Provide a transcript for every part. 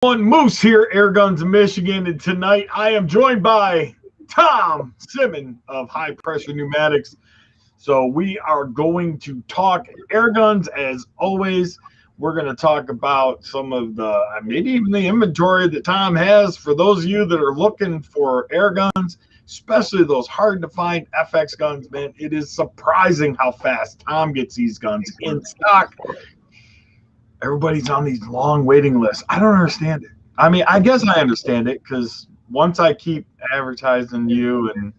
One Moose here, Airguns, Michigan, and tonight I am joined by Tom Simmon of High Pressure Pneumatics. So we are going to talk Airguns as always. We're going to talk about some of the, maybe even the inventory that Tom has for those of you that are looking for Airguns, especially those hard to find FX guns, man. It is surprising how fast Tom gets these guns in stock. Everybody's on these long waiting lists. I don't understand it. I mean, I guess I understand it because once I keep advertising you and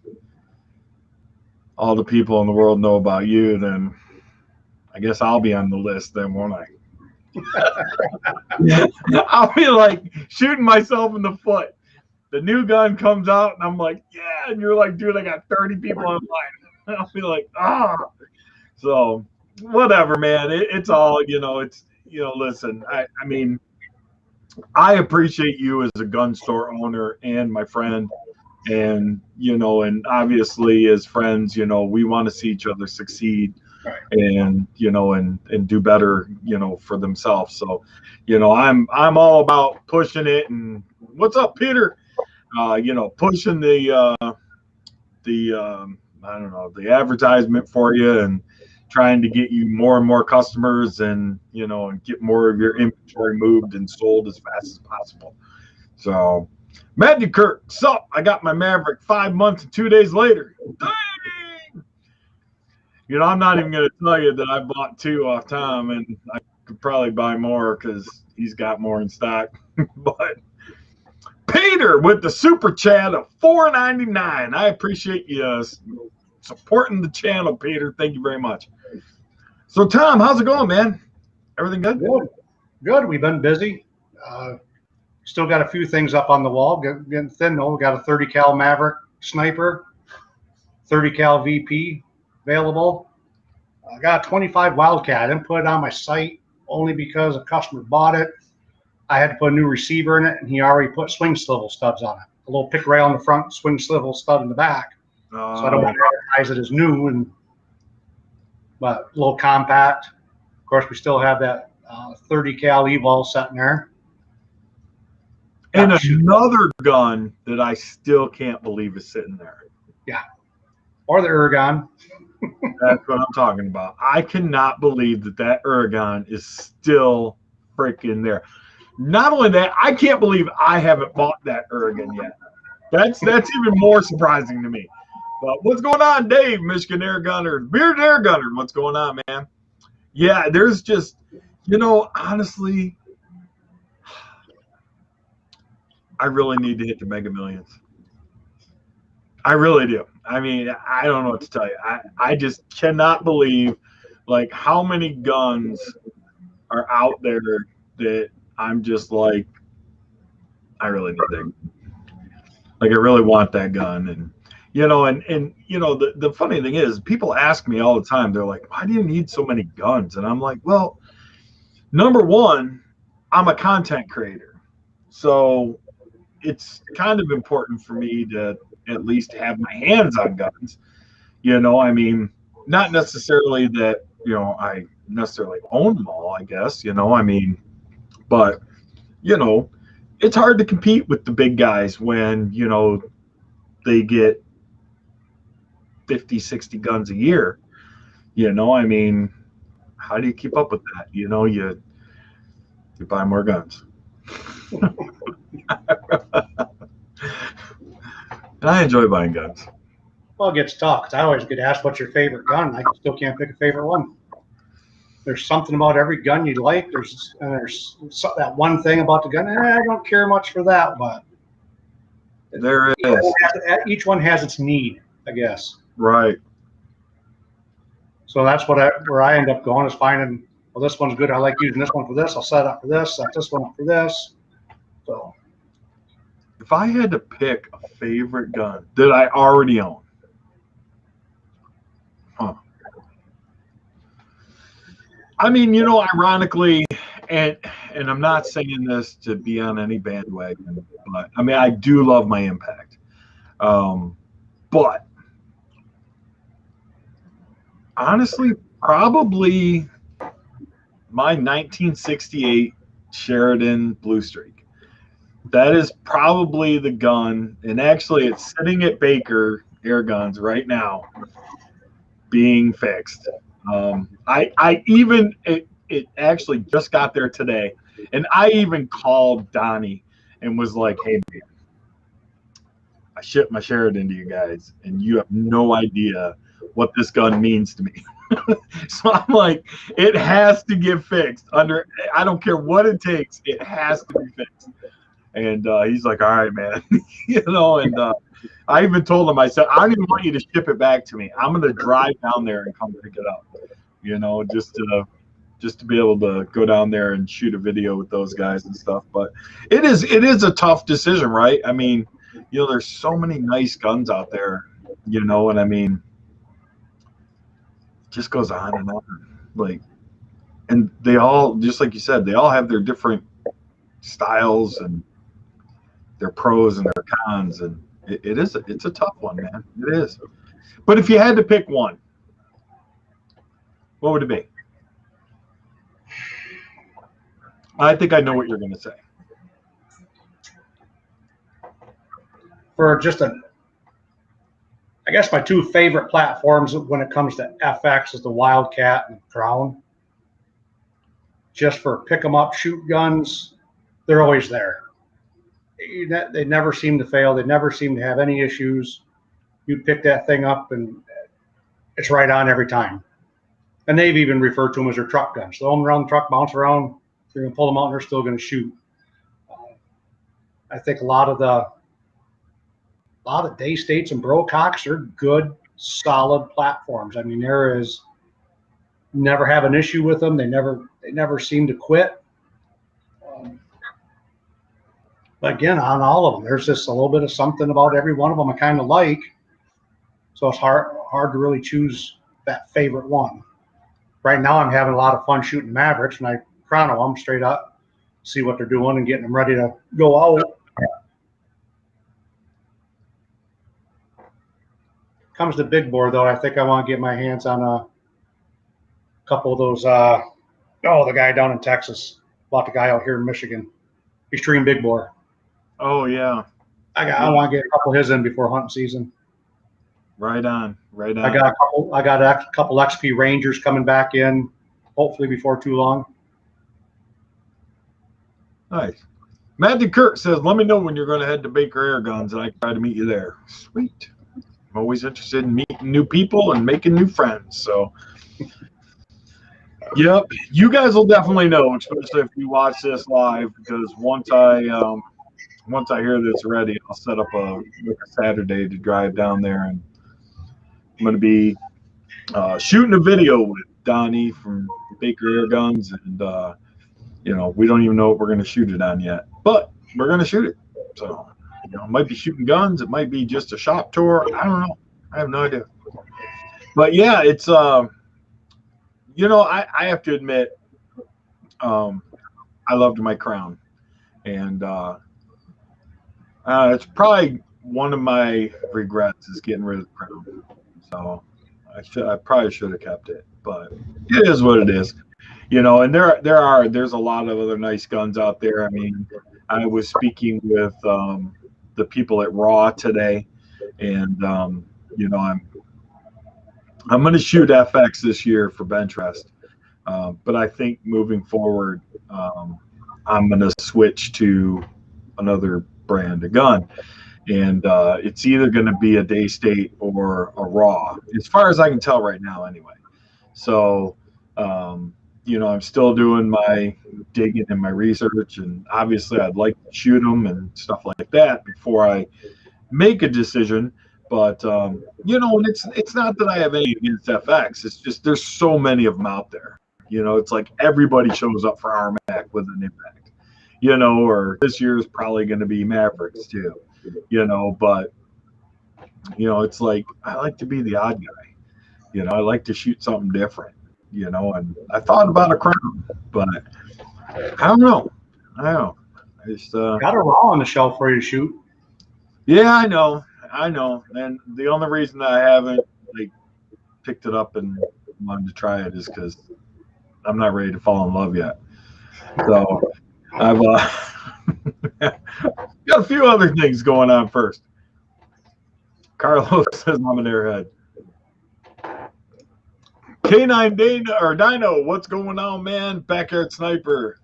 all the people in the world know about you, then I guess I'll be on the list then, won't I? I'll be like shooting myself in the foot. The new gun comes out and I'm like, yeah, and you're like, dude, I got 30 people online. I'll be like, ah. So whatever, man. It's all, it's, listen, I mean, I appreciate you as a gun store owner and my friend. And, and obviously as friends, we want to see each other succeed and, and do better, for themselves. So, I'm all about pushing it. And what's up, Peter? Pushing the I don't know, the advertisement for you and trying to get you more and more customers and, and get more of your inventory moved and sold as fast as possible. So, Matthew Kirk, sup? I got my Maverick 5 months and 2 days later. Dang! I'm not even going to tell you that I bought two off Tom, and I could probably buy more because he's got more in stock. But Peter with the super chat of $4.99. I appreciate you supporting the channel, Peter. Thank you very much. So, Tom, how's it going, man? Everything good? Good. We've been busy. Still got a few things up on the wall. Getting thin, though. We got a 30 cal Maverick sniper, 30 cal VP available. I got a 25 Wildcat. I didn't put it on my site only because a customer bought it. I had to put a new receiver in it, and he already put swing swivel studs on it. A little pick rail in the front, swing swivel stud in the back. So I don't want to advertise it as new, but a little compact. Of course, we still have that 30 cal Evol sitting there. And another gun that I still can't believe is sitting there. Yeah. Or the Airgun. That's what I'm talking about. I cannot believe that Airgun is still freaking there. Not only that, I can't believe I haven't bought that Airgun yet. That's even more surprising to me. But what's going on, Dave, Michigan Air Gunner, Bearded Air Gunner? What's going on, man? Yeah, there's just, honestly, I really need to hit the Mega Millions. I really do. I mean, I don't know what to tell you. I just cannot believe, like, how many guns are out there that I'm just like, I really need that. Like, I really want that gun. And, the funny thing is, people ask me all the time, they're like, why do you need so many guns? And I'm like, well, number one, I'm a content creator. So it's kind of important for me to at least have my hands on guns. I mean, not necessarily that, I necessarily own them all, I guess, I mean, but, it's hard to compete with the big guys when, they get 50, 60 guns a year. I mean, how do you keep up with that? You buy more guns. And I enjoy buying guns. Well, it gets tough because I always get asked what's your favorite gun. I still can't pick a favorite one. There's something about every gun you like. There's that one thing about the gun. I don't care much for that, but there is. Each one has its need, I guess. Right. So that's where I end up going is finding, well, this one's good. I like using this one for this. I'll set it up for this. Set this one up for this. So if I had to pick a favorite gun that I already own, I mean, ironically, and I'm not saying this to be on any bandwagon, but I mean, I do love my Impact. But honestly, probably my 1968 Sheridan Blue Streak. That is probably the gun, and actually, it's sitting at Baker Airguns right now, being fixed. I even it actually just got there today, and I even called Donnie and was like, "Hey, man, I shipped my Sheridan to you guys, and you have no idea what this gun means to me." So I'm like, it has to get fixed. I don't care what it takes, it has to be fixed. And he's like, "All right, man," And I even told him, I said, "I don't even want you to ship it back to me. I'm going to drive down there and come pick it up, just to be able to go down there and shoot a video with those guys and stuff." But it is a tough decision, right? I mean, there's so many nice guns out there, and I mean, it just goes on and on. Like, and they all, just like you said, they all have their different styles and their pros and their cons, and it's a tough one, man. It is. But if you had to pick one, what would it be? I think I know what you're going to say. For I guess my two favorite platforms when it comes to FX is the Wildcat and Crown. Just for pick 'em up, shoot guns, they're always there. They never seem to fail. They never seem to have any issues. You pick that thing up and it's right on every time. And they've even referred to them as their truck guns. Throw them around the truck, bounce around. You're going to pull them out and they're still going to shoot. I think a lot of day states and Brococks are good, solid platforms. I mean, there is never have an issue with them. They never seem to quit. But again, on all of them, there's just a little bit of something about every one of them I kind of like. So it's hard to really choose that favorite one. Right now, I'm having a lot of fun shooting Mavericks, and I chrono them straight up, see what they're doing, and getting them ready to go out. Comes to big bore, though, I think I want to get my hands on a couple of those. The guy down in Texas, bought the guy out here in Michigan, Extreme Big Bore. Oh yeah, I want to get a couple of his in before hunting season. Right on. I got a couple XP Rangers coming back in, hopefully before too long. Nice. Matthew Kirk says, "Let me know when you're going to head to Baker Airguns, and I can try to meet you there." Sweet. I'm always interested in meeting new people and making new friends. So, yep, you guys will definitely know, especially if you watch this live, because once I hear this ready, I'll set up a Saturday to drive down there, and I'm going to be shooting a video with Donnie from Baker Airguns, and we don't even know what we're going to shoot it on yet, but we're going to shoot it. So, it might be shooting guns, it might be just a shop tour. I don't know. I have no idea. But yeah, it's I have to admit, I loved my Crown, and it's probably one of my regrets is getting rid of the Crown. So I probably should have kept it, but it is what it is. And there's a lot of other nice guns out there. I mean, I was speaking with the people at Raw today, and I'm going to shoot FX this year for bench rest, but I think moving forward, I'm going to switch to another brand of gun, and it's either going to be a Day State or a Raw, as far as I can tell right now, anyway. So, I'm still doing my digging and my research, and obviously I'd like to shoot them and stuff like that before I make a decision. But and it's not that I have any against FX. It's just there's so many of them out there. It's like everybody shows up for RMAC with an Impact. Or this year is probably going to be Mavericks too. But it's like I like to be the odd guy. I like to shoot something different. And I thought about a Crown, but I don't know. I just got a Raw on the shelf for you to shoot. Yeah, I know. And the only reason I haven't picked it up and wanted to try it is because I'm not ready to fall in love yet. So I've Got a few other things going on first. Carlos says I'm an airhead. K9 Dana or Dino, what's going on, man? Backyard Sniper.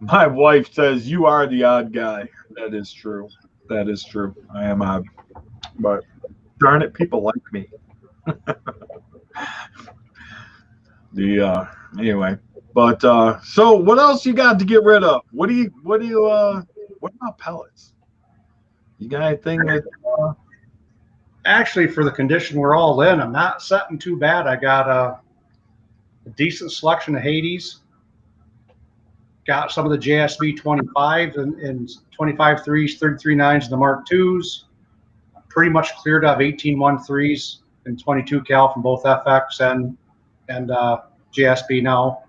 My wife says you are the odd guy. That is true. That is true. I am odd. But darn it, people like me. Anyway. But so what else you got to get rid of? What about pellets? You got anything that Actually, for the condition we're all in, I'm not setting too bad. I got a decent selection of Hades. Got some of the JSB 25s and 25 3s, 33 9s, and the Mark IIs. Pretty much cleared up 18 13s and 22 cal from both FX and JSB now.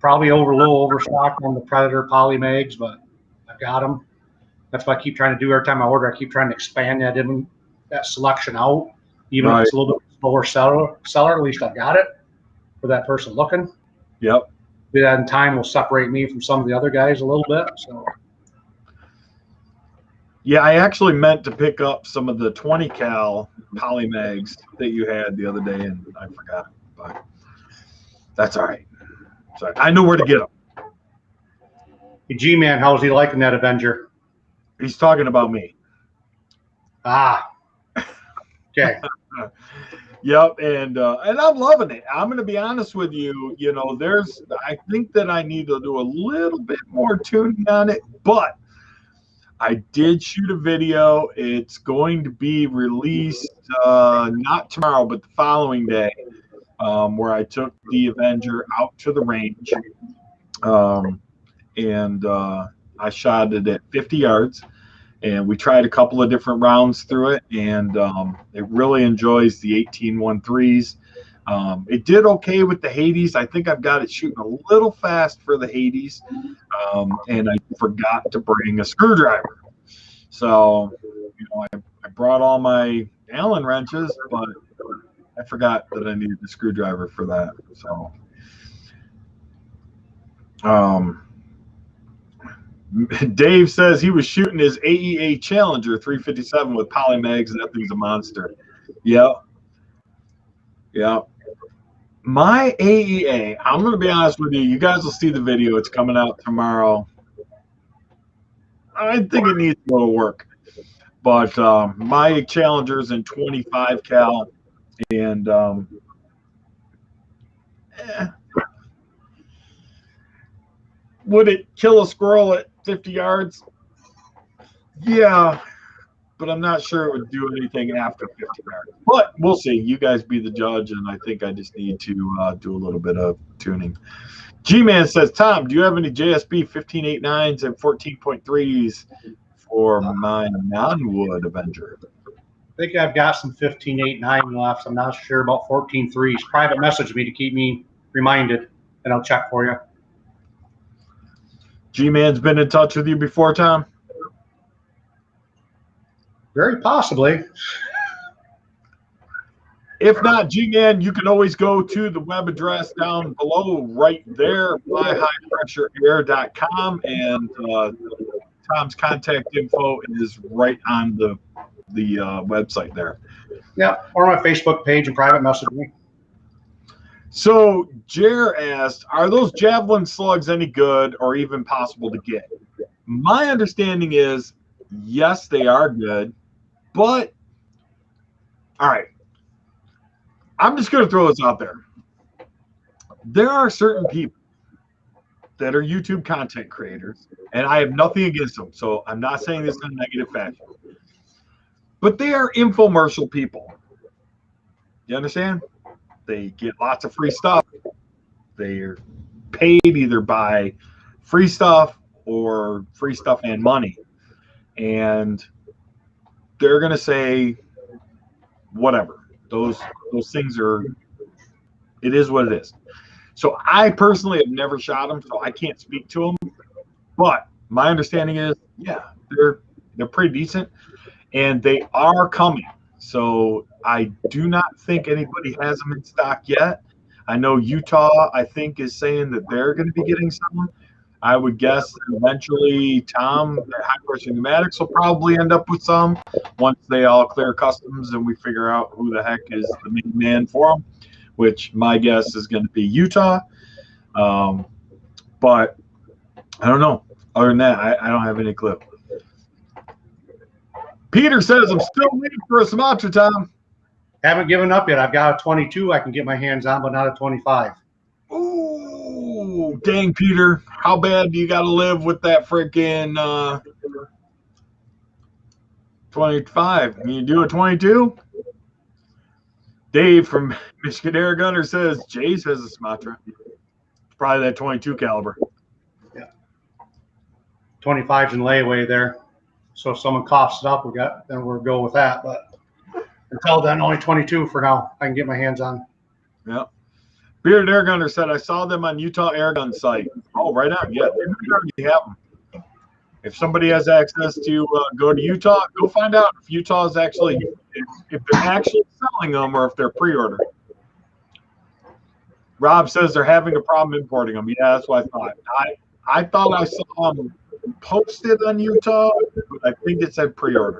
Probably a little overstocked on the Predator poly mags, but I've got them. That's what I keep trying to do every time I order. I keep trying to expand that selection out, even if it's a little bit slower seller. At least I've got it for that person looking. Yep. That in time will separate me from some of the other guys a little bit. So. Yeah, I actually meant to pick up some of the 20 cal poly mags that you had the other day, and I forgot. But that's all right. So I know where to get them. Hey, G-Man, how's he liking that Avenger? He's talking about me. Ah. Okay. Yep, and I'm loving it. I'm going to be honest with you. You know, I think that I need to do a little bit more tuning on it, but I did shoot a video. It's going to be released not tomorrow, but the following day, where I took the Avenger out to the range, and I shot it at 50 yards. And we tried a couple of different rounds through it, and it really enjoys the 18-13s. It did okay with the Hades. I think I've got it shooting a little fast for the Hades, and I forgot to bring a screwdriver. So, you know, I brought all my Allen wrenches, but I forgot that I needed a screwdriver for that. So, Dave says he was shooting his AEA Challenger 357 with polymags, and that thing's a monster. Yep. My AEA, I'm going to be honest with you. You guys will see the video. It's coming out tomorrow. I think it needs a little work. But my Challenger's in 25 cal, and would it kill a squirrel at 50 yards? Yeah, but I'm not sure it would do anything after 50 yards. But we'll see. You guys be the judge, and I think I just need to do a little bit of tuning. G-Man says, Tom, do you have any JSB 15.89s and 14.3s for my non-wood Avenger? I think I've got some 15.89 left. I'm not sure about 14.3s. Private message me to keep me reminded, and I'll check for you. G-Man's been in touch with you before, Tom? Very possibly. If not, G-Man, you can always go to the web address down below right there, highpressureair.com, and Tom's contact info is right on the website there. Yeah, or my Facebook page and private message me. So Jer asked, are those Javelin slugs any good or even possible to get? My understanding is, yes, they are good, but all right. I'm just going to throw this out there. There are certain people that are YouTube content creators, and I have nothing against them, so I'm not saying this in a negative fashion, but they are infomercial people. You understand? They get lots of free stuff. They're paid either by free stuff or free stuff and money. And they're going to say whatever. Those things are, it is what it is. So I personally have never shot them, so I can't speak to them. But my understanding is, yeah, they're pretty decent, and they are coming. So I do not think anybody has them in stock yet. I know Utah, I think, is saying that they're going to be getting some. I would guess that eventually Tom at High Pressure Pneumatics will probably end up with some once they all clear customs and we figure out who the heck is the main man for them, which my guess is going to be Utah. But I don't know. Other than that, I don't have any clue. Peter says, I'm still waiting for a Sumatra, Tom. Haven't given up yet. I've got a 22 I can get my hands on, but not a 25. Ooh, dang, Peter. How bad do you got to live with that freaking 25? Can you do a 22? Dave from Michigan Air Gunner says, Jace has a Sumatra. It's probably that 22 caliber. Yeah. 25's in layaway there. So if someone coughs it up, then we'll go with that. But until then, only 22 for now. I can get my hands on. Yeah. Bearded Air Gunner said, I saw them on Utah Airgun site. Oh, right on. Yeah, they already have them. If somebody has access to go to Utah, go find out if Utah is actually, if they're actually selling them or if they're pre-ordered. Rob says they're having a problem importing them. Yeah, that's what I thought. I thought I saw them posted on Utah, but I think it said pre-order.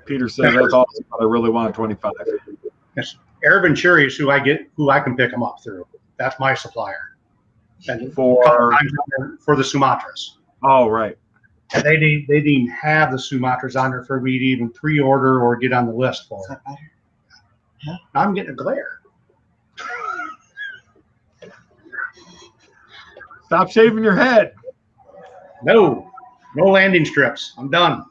Peter says that's awesome, but I really want a 25. Yes. Air Venturi is who I can pick them up through. That's my supplier. And for the Sumatras. Oh, right. And they didn't even have the Sumatras on there for me to even pre-order or get on the list for. Huh? I'm getting a glare. Stop shaving your head. No landing strips. I'm done.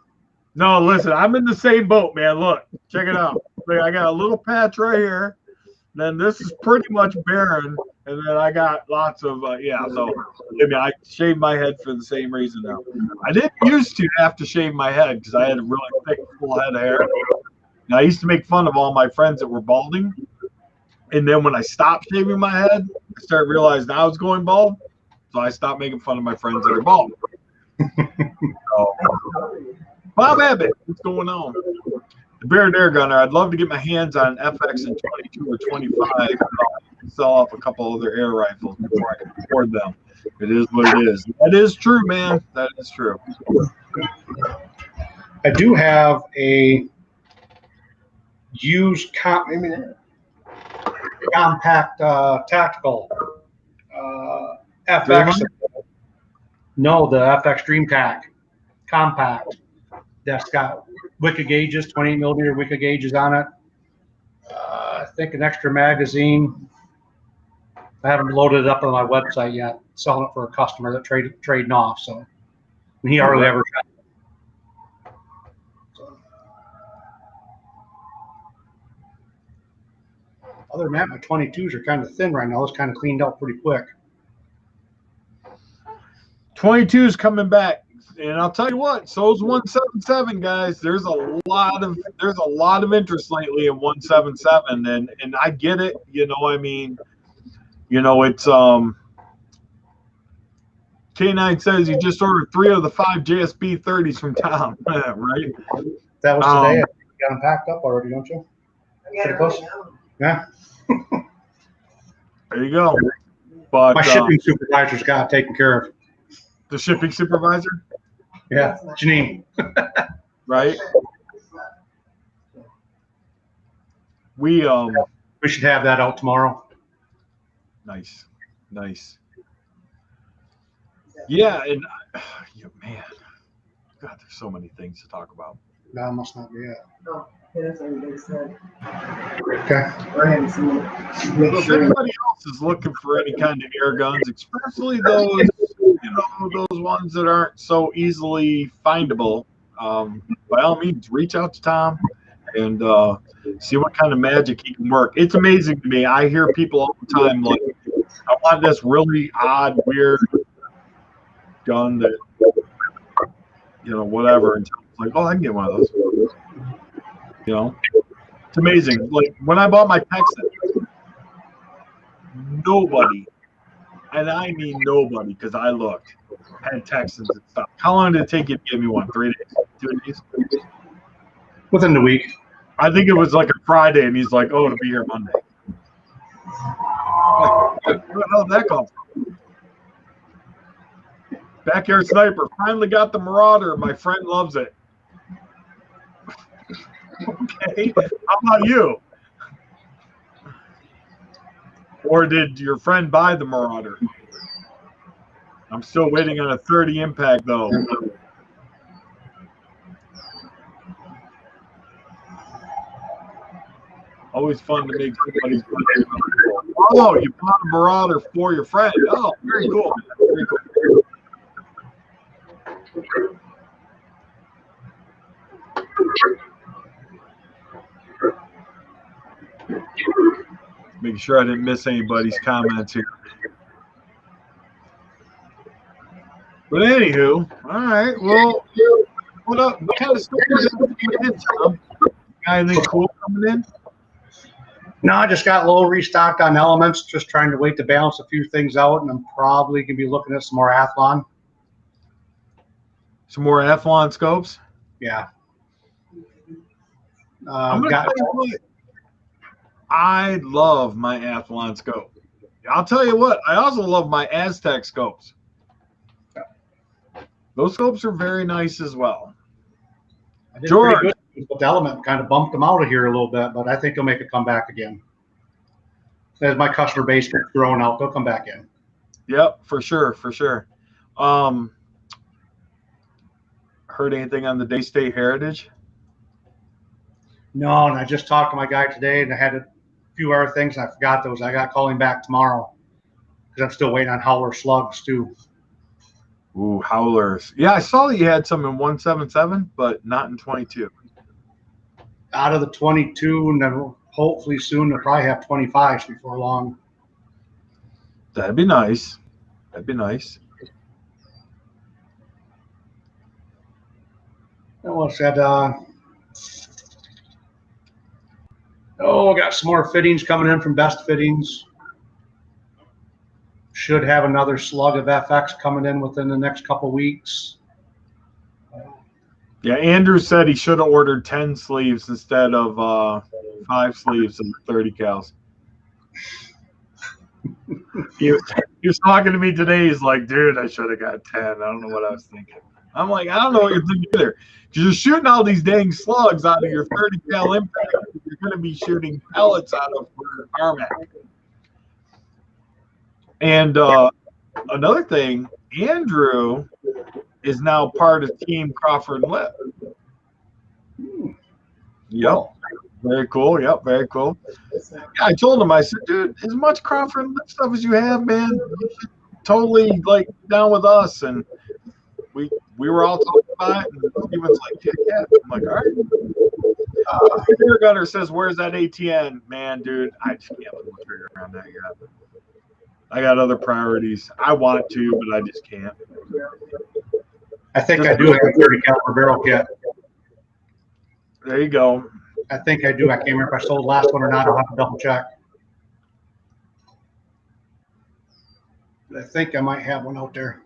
No, listen, I'm in the same boat, man. Look, check it out. I got a little patch right here. Then this is pretty much barren. And then I got lots of, so I shaved my head for the same reason now. I didn't used to have to shave my head because I had a really thick, full head of hair. And I used to make fun of all my friends that were balding. And then when I stopped shaving my head, I started realizing I was going bald. So I stopped making fun of my friends that are bald. So, Bob Abbott, what's going on? The Bearded Air Gunner, I'd love to get my hands on FX in 22 or 25 and sell off a couple other air rifles before I can afford them. It is what it is. That is true, man. That is true. I do have a used compact tactical FX. No, the FX Dream Tac compact. That's got Wicca gauges, 28 millimeter Wicca gauges on it. I think an extra magazine. I haven't loaded it up on my website yet. Selling it for a customer that trading off. So and he hardly ever shot it. So. Other than that, my 22s are kind of thin right now. It's kind of cleaned up pretty quick. 22 is coming back. And I'll tell you what, so is 177, guys. There's a lot of interest lately in 177, and I get it. It's K9 says he just ordered 3 of the 5 JSB 30s from Tom, right? That was today. You got them packed up already, don't you? Yeah. There you go. But my shipping supervisor's got it taken care of. The shipping supervisor? Yeah, Janine. Right. We should have that out tomorrow. Nice. Yeah, and man, God, there's so many things to talk about. That must not be it. Oh, that's what they said. Okay. If anybody else is looking for any kind of air guns, especially those ones that aren't so easily findable, by all means, reach out to Tom and see what kind of magic he can work. It's amazing to me. I hear people all the time like, I want this really odd, weird gun that, whatever. And it's like, I can get one of those. It's amazing. Like when I bought my Texan, nobody, and I mean nobody, because I looked, had Texans and stuff. How long did it take you to give me one? 3 days? 2 days? Within the week. I think it was like a Friday, and he's like, it'll be here Monday. Where the hell did that come from? Backyard sniper. Finally got the Marauder. My friend loves it. Okay. How about you? Or did your friend buy the Marauder? I'm still waiting on a 30 impact, though. Always fun to make somebody's birthday. Oh, you bought a Marauder for your friend. Oh, very cool. Very cool. Making sure I didn't miss anybody's comments here. But anywho, all right. Well, what up? What kind of stuff is coming in, Tom? Got anything cool coming in? No, I just got a little restocked on elements, just trying to wait to balance a few things out, and I'm probably going to be looking at some more Athlon. Some more Athlon scopes? Yeah. I'm gonna tell you what, I love my Athlon scope. I'll tell you what, I also love my Aztec scopes. Those scopes are very nice as well. I did pretty good with the element, kind of bumped them out of here a little bit, but I think they'll make a comeback again. As my customer base gets thrown out, they'll come back in. Yep, for sure, for sure. Heard anything on the Day-State Heritage? No, and I just talked to my guy today, and I had a few other things, and I forgot those. I got calling back tomorrow because I'm still waiting on Howler slugs, too. Ooh, Howlers. Yeah, I saw that you had some in 177, but not in 22. Out of the 22, and then hopefully soon they'll probably have 25s before long. That'd be nice. That'd be nice. Well, said, got some more fittings coming in from Best Fittings. Should have another slug of FX coming in within the next couple weeks. Yeah, Andrew said he should have ordered 10 sleeves instead of 5 sleeves of 30 cals. He was talking to me today. He's like, dude, I should have got 10. I don't know what I was thinking. I'm like, I don't know what you're thinking either. Because you're shooting all these dang slugs out of your 30 cal impact. You're going to be shooting pellets out of your Armac. And another thing, Andrew is now part of Team Crawford and Lip. Yep. Very cool. Yep, very cool. Yeah, I told him, I said, dude, as much Crawford and Lip stuff as you have, man, you should totally like down with us. And we were all talking about it, and he was like, yeah. I'm like, all right. Trigger Gunner says, where's that ATN? Man, dude, I just can't put my trigger around that yet. I got other priorities. I want to, but I just can't. I think I do have a 30 caliber barrel kit. There you go. I think I do. I can't remember if I sold the last one or not. I'll have to double check. But I think I might have one out there.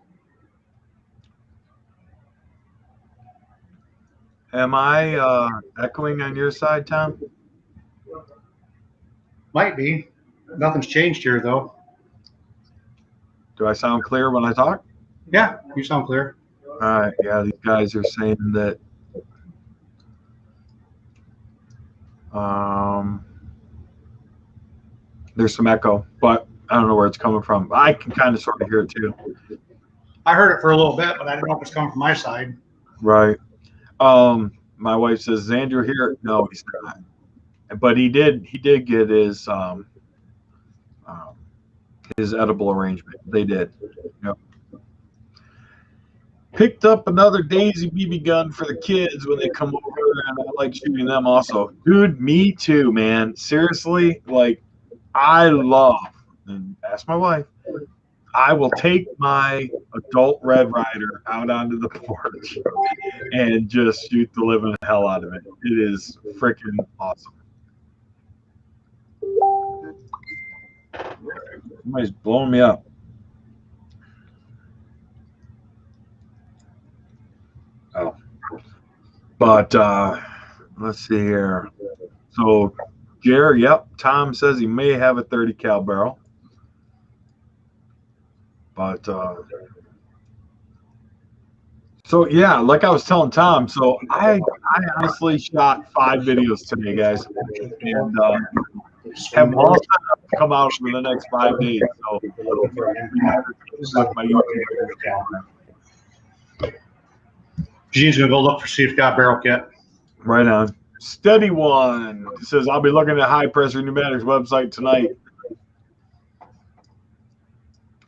Am I echoing on your side, Tom? Might be. Nothing's changed here, though. Do I sound clear when I talk? Yeah, you sound clear. All right. Yeah, these guys are saying that there's some echo, but I don't know where it's coming from. I can kind of sort of hear it too. I heard it for a little bit, but I don't know if it's coming from my side. Right. My wife says, "Is Andrew here?" No, he's not. But he did get his edible arrangement. They did. Yep. Picked up another Daisy BB gun for the kids when they come over, and I like shooting them also. Dude, me too, man. Seriously, like, I love, and ask my wife, I will take my adult Red Ryder out onto the porch and just shoot the living hell out of it. It is freaking awesome. Somebody's blowing me up. Oh. But let's see here. So Jerry, yep, Tom says he may have a 30 cal barrel. But so yeah, like I was telling Tom, so I honestly shot 5 videos today, guys, and have them all set up to come out for the next 5 days. So my YouTube. Gene's gonna go look for see if got barrel kit. Right on. Steady One says I'll be looking at High Pressure Pneumatics website tonight.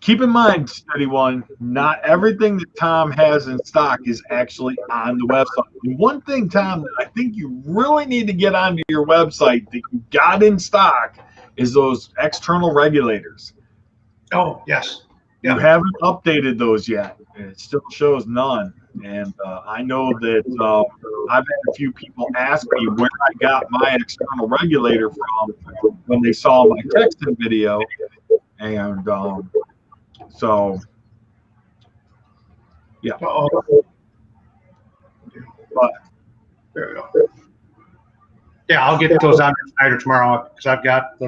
Keep in mind, Steady One, not everything that Tom has in stock is actually on the website. And one thing, Tom, that I think you really need to get onto your website that you got in stock is those external regulators. Oh, yes. You haven't updated those yet. It still shows none. And I know that I've had a few people ask me where I got my external regulator from when they saw my texting video. And so, yeah. But there we go. Yeah, I'll get those on tonight or tomorrow because I've got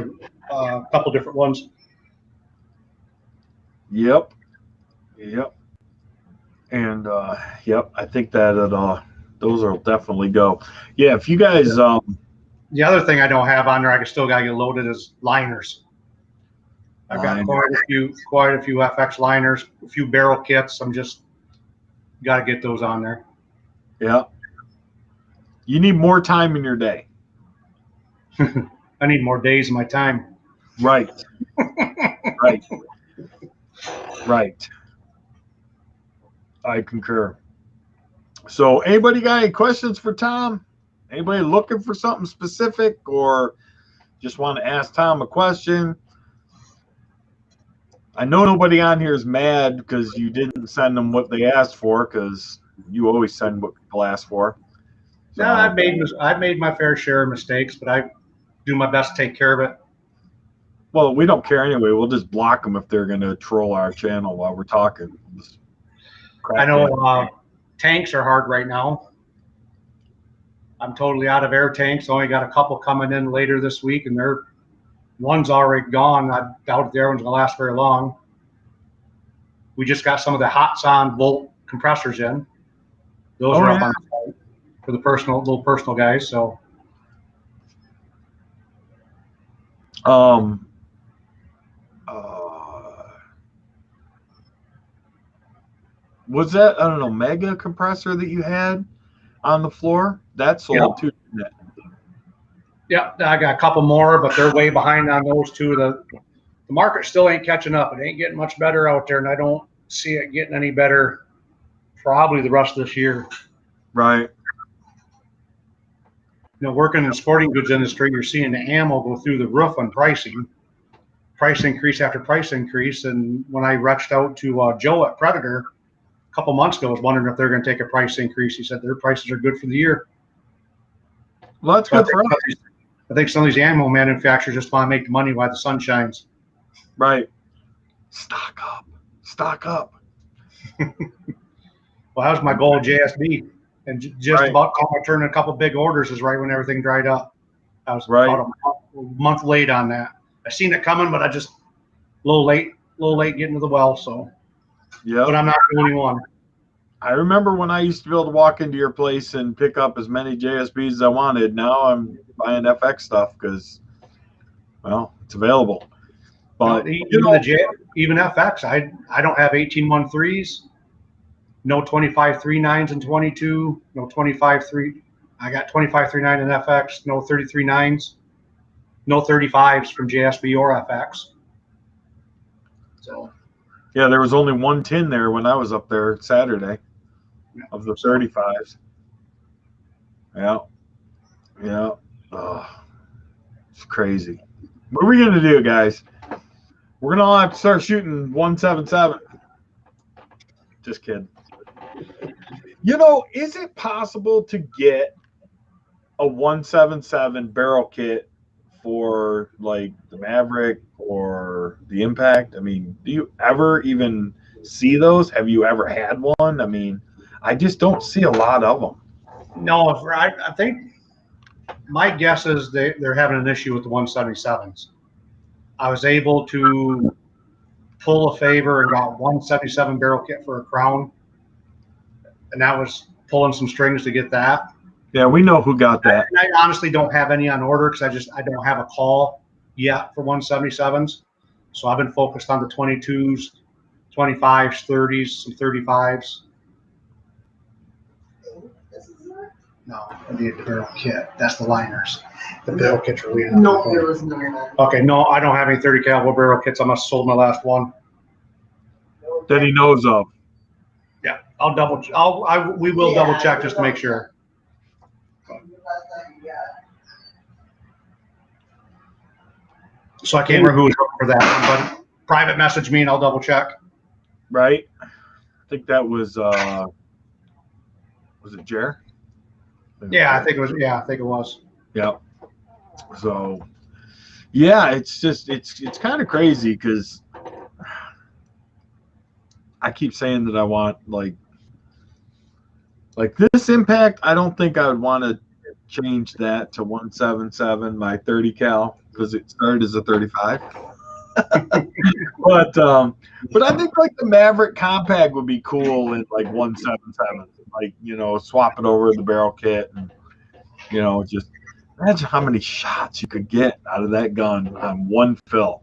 a couple different ones. Yep. And yep, I think that those will definitely go. Yeah, if you guys the other thing I don't have on there, I still gotta get loaded is liners. I've got quite a few FX liners, a few barrel kits. I'm just gotta get those on there. Yeah. You need more time in your day. I need more days of my time. Right. Right. I concur. So anybody got any questions for Tom? Anybody looking for something specific or just want to ask Tom a question? I know nobody on here is mad because you didn't send them what they asked for, because you always send what people ask for. So, no, I've made my fair share of mistakes, but I do my best to take care of it. Well, we don't care anyway. We'll just block them if they're going to troll our channel while we're talking. I know tanks are hard right now. I'm totally out of air tanks. Only got a couple coming in later this week, and one's already gone. I doubt the air one's going to last very long. We just got some of the Hotson Volt compressors in. Those are up on the site for the little personal guys. So, was that, I don't know, mega compressor that you had on the floor? That's sold too. Yeah, I got a couple more, but they're way behind on those two. The market still ain't catching up. It ain't getting much better out there, and I don't see it getting any better probably the rest of this year. Right. You know, working in the sporting goods industry, you're seeing the ammo go through the roof on pricing. Price increase after price increase. And when I reached out to Joe at Predator a couple months ago, I was wondering if they're going to take a price increase. He said their prices are good for the year. Well, that's good for us. I think some of these ammo manufacturers just want to make the money while the sun shines. Right. Stock up. Well, that was my goal at JSB. And just about turning a couple big orders is right when everything dried up. I was about a month late on that. I seen it coming, but I just a little late getting to the well. So, yeah. But I'm not the only one. I remember when I used to be able to walk into your place and pick up as many JSBs as I wanted. Now I'm buying FX stuff because, well, it's available. But even FX, I don't have 18-13s, no 25-39s and 22, no 25-3. I got 25-39 in FX, no 33-9s, no 35s from JSB or FX. So. Yeah, there was only one tin there when I was up there Saturday of the 35s. Yeah. Oh, it's crazy. What are we going to do, guys? We're going to all have to start shooting 177. Just kidding. You know, is it possible to get a 177 barrel kit for like the Maverick or the Impact? I mean, do you ever even see those? Have you ever had one? I mean, I just don't see a lot of them. No, I think my guess is they're having an issue with the 177s. I was able to pull a favor and got 177 barrel kit for a Crown, and that was pulling some strings to get that. Yeah, we know who got that. And I honestly don't have any on order because I don't have a call yet for 177s. So I've been focused on the 22s, 25s, 30s, some 35s. No, I need the barrel kit. That's the liners. The barrel kits are leaning. No, there was none of that. Okay, no, I don't have any 30 caliber barrel kits. I must have sold my last one. That he knows of. Yeah, we will double check just to make sure. So I can't remember who was looking for that one, but private message me and I'll double check. Right? I think that was it Jer? Yeah, I think it was. Yeah, I think it was. Yeah. So, yeah, it's just it's kind of crazy because I keep saying that I want like this impact. I don't think I would want to change that to 177 my 30 cal because it started as a 35. but I think like the Maverick Compact would be cool in like 177. Like, you know, swap it over the barrel kit and, you know, just imagine how many shots you could get out of that gun on one fill.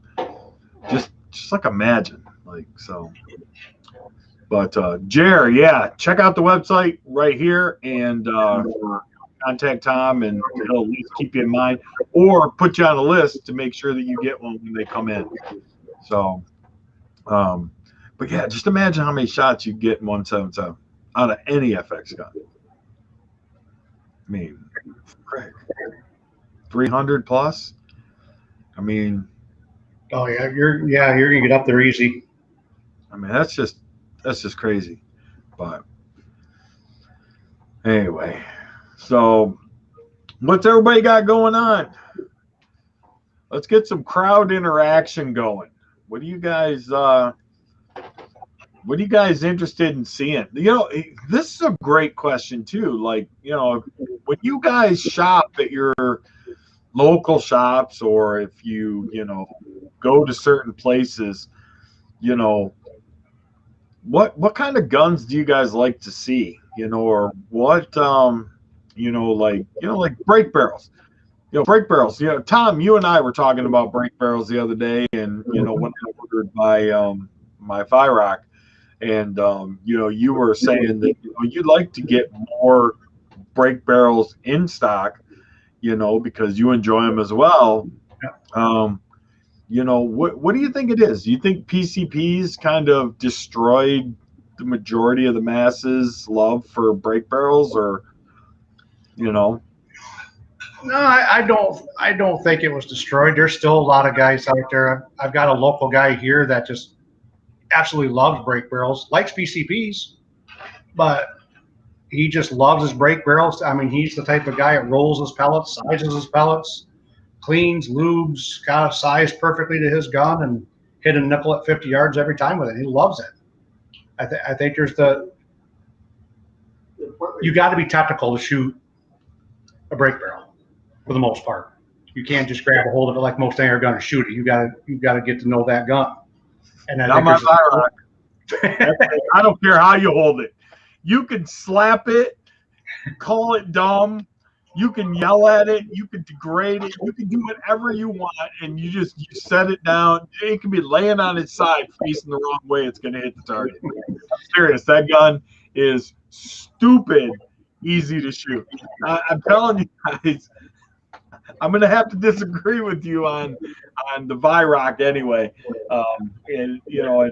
Just like imagine. Like, so. But Jer, yeah, check out the website right here and contact Tom and he'll at least keep you in mind or put you on a list to make sure that you get one when they come in. So, but yeah, just imagine how many shots you get in 177 out of any FX gun. I mean, frick, 300 plus. I mean, oh yeah, you're gonna get up there easy. I mean, that's just crazy. But anyway, so what's everybody got going on? Let's get some crowd interaction going. What are you guys interested in seeing? You know, this is a great question too. Like, you know, when you guys shop at your local shops or if you know, go to certain places, you know, what kind of guns do you guys like to see? You know, or what you know, like brake barrels. You know, brake barrels. You know, Tom, you and I were talking about brake barrels the other day, and you know, when I ordered my FIROC, and you know, you were saying that you know, you'd like to get more brake barrels in stock, you know, because you enjoy them as well. You know, what do you think it is? Do you think PCPs kind of destroyed the majority of the masses' love for brake barrels, or you know? No, I don't think it was destroyed. There's still a lot of guys out there. I've got a local guy here that just absolutely loves brake barrels, likes PCPs, but he just loves his brake barrels. I mean, he's the type of guy that rolls his pellets, sizes his pellets, cleans, lubes, got a size perfectly to his gun, and hit a nipple at 50 yards every time with it. He loves it. I think there's you got to be technical to shoot a brake barrel for the most part. You can't just grab a hold of it like most air gun and shoot it. You got to get to know that gun. And I don't care how you hold it. You can slap it, call it dumb. You can yell at it. You can degrade it. You can do whatever you want, and you set it down. It can be laying on its side, facing the wrong way. It's going to hit the target. I'm serious. That gun is stupid easy to shoot. I'm telling you guys, I'm going to have to disagree with you on the VIROC anyway. And you know,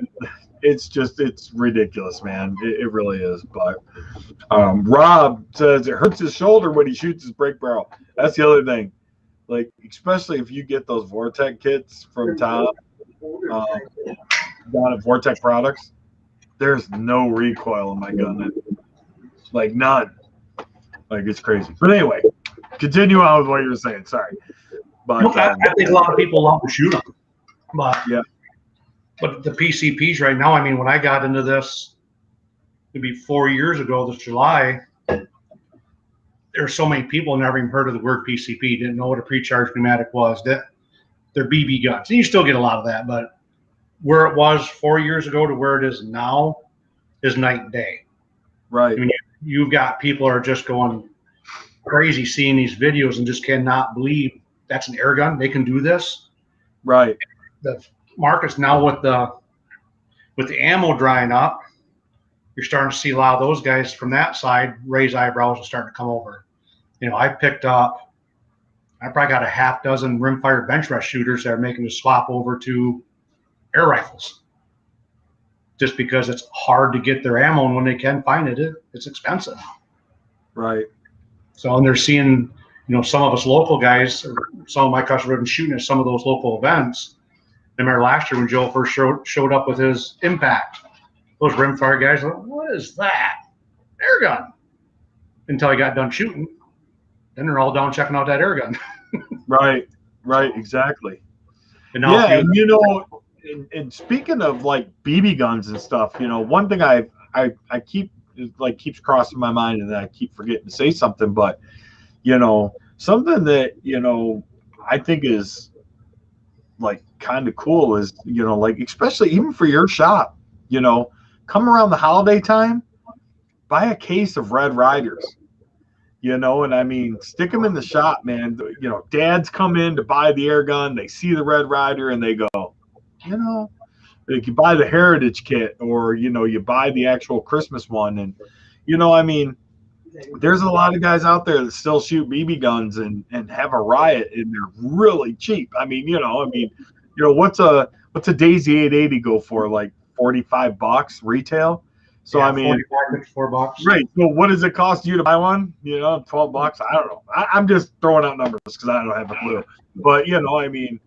it's ridiculous, man. It really is. But Rob says it hurts his shoulder when he shoots his brake barrel. That's the other thing. Like, especially if you get those Vortex kits from Tom, down at Vortex Products, there's no recoil in my gun. Like, none. Like, it's crazy. But anyway, continue on with what you were saying. Sorry. But I think a lot of people love to shoot them. But yeah. But the PCPs right now, I mean, when I got into this maybe 4 years ago, this July, there's so many people never even heard of the word PCP, didn't know what a pre-charged pneumatic was. That they're BB guns. And you still get a lot of that, but where it was 4 years ago to where it is now is night and day. Right. I mean, you've got people are just going crazy seeing these videos and just cannot believe that's an air gun. They can do this. Right. The markets now with the ammo drying up, you're starting to see a lot of those guys from that side raise eyebrows and starting to come over. You know, I probably got a half dozen rimfire bench rush shooters that are making the swap over to air rifles. Just because it's hard to get their ammo, and when they can find it, it's expensive. Right. So, and they're seeing, you know, some of us local guys, some of my customers have been shooting at some of those local events. I remember last year when Joe first showed up with his Impact, those rimfire guys were like, what is that? Air gun. Until he got done shooting. Then they're all down checking out that air gun. Right. Exactly. And now yeah, and you know, and speaking of like BB guns and stuff, you know, one thing I keep keeps crossing my mind, and I keep forgetting to say something, but you know, something that, you know, I think is like kind of cool is, you know, like especially even for your shop, you know, come around the holiday time, buy a case of Red Riders. You know, and I mean, stick them in the shop, man. You know, dads come in to buy the air gun, they see the Red Rider, and they go, you know, like you buy the Heritage kit, or, you know, you buy the actual Christmas one. And, you know, I mean, there's a lot of guys out there that still shoot BB guns and have a riot, and they're really cheap. I mean, you know, what's a Daisy 880 go for? Like $45 retail? So yeah, I mean, $44. Right. So what does it cost you to buy one? You know, $12. I don't know. I'm just throwing out numbers because I don't have a clue. But you know, I mean,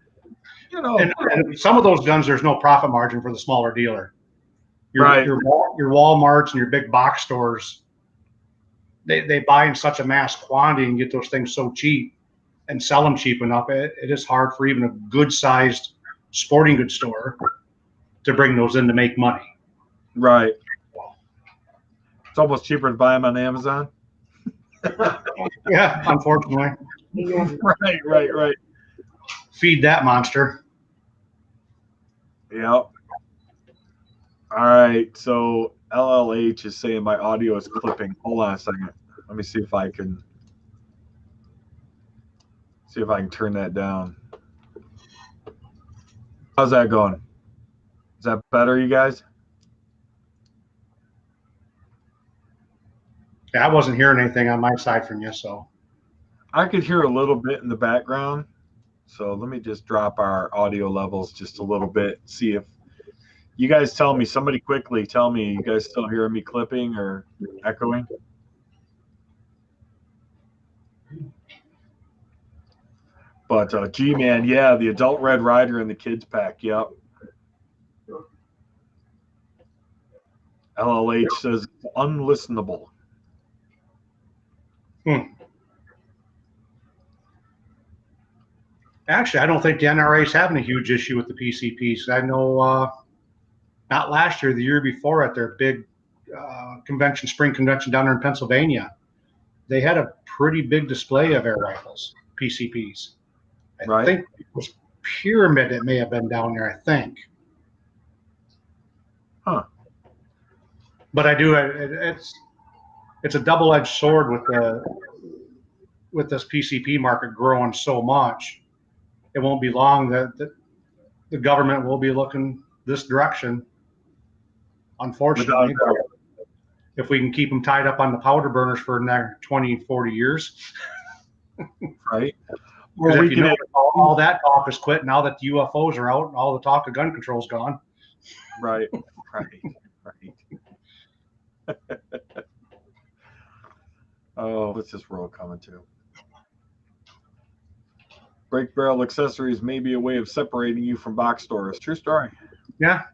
you know, and some of those guns, there's no profit margin for the smaller dealer. Right. Your Walmarts and your big box stores, they buy in such a mass quantity and get those things so cheap and sell them cheap enough. It is hard for even a good sized sporting goods store to bring those in to make money. Right. It's almost cheaper to buy them on Amazon. Yeah, unfortunately. Right. Feed that monster. Yep. All right. So LLH is saying my audio is clipping. Hold on a second. Let me see if I can turn that down. How's that going? Is that better, you guys? Yeah, I wasn't hearing anything on my side from you, so. I could hear a little bit in the background. So let me just drop our audio levels just a little bit. See if you guys tell me, somebody quickly tell me, you guys still hearing me clipping or echoing? But G-Man, yeah, the adult Red Rider and the kids pack, yep. LLH says unlistenable. Actually, I don't think the NRA is having a huge issue with the PCPs. I know not last year, the year before at their big spring convention down there in Pennsylvania, they had a pretty big display of air rifles, PCPs. I think it was Pyramid that may have been down there, I think. Huh. But I do, it's a double-edged sword with this PCP market growing so much. It won't be long that the government will be looking this direction, unfortunately. If we can keep them tied up on the powder burners for the next 20, 40 years. Right. Or we can all that talk is quit now that the UFOs are out and all the talk of gun control is gone. Right. Oh, what's this roll coming to? Brake barrel accessories may be a way of separating you from box stores. True story. Yeah.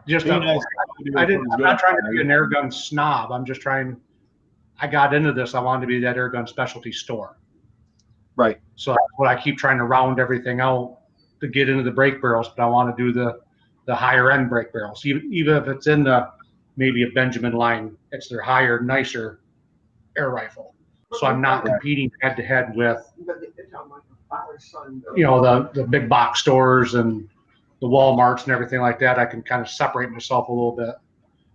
Just I'm not trying to be an air gun snob. I'm just trying. I got into this. I wanted to be that air gun specialty store. Right. So that's what I keep trying to round everything out to get into the brake barrels, but I want to do the higher end brake barrels. Even if it's in maybe a Benjamin line, it's their higher, nicer air rifle. So I'm not competing head to head with father's son. you know, the big box stores and the Walmarts and everything like that, I can kind of separate myself a little bit.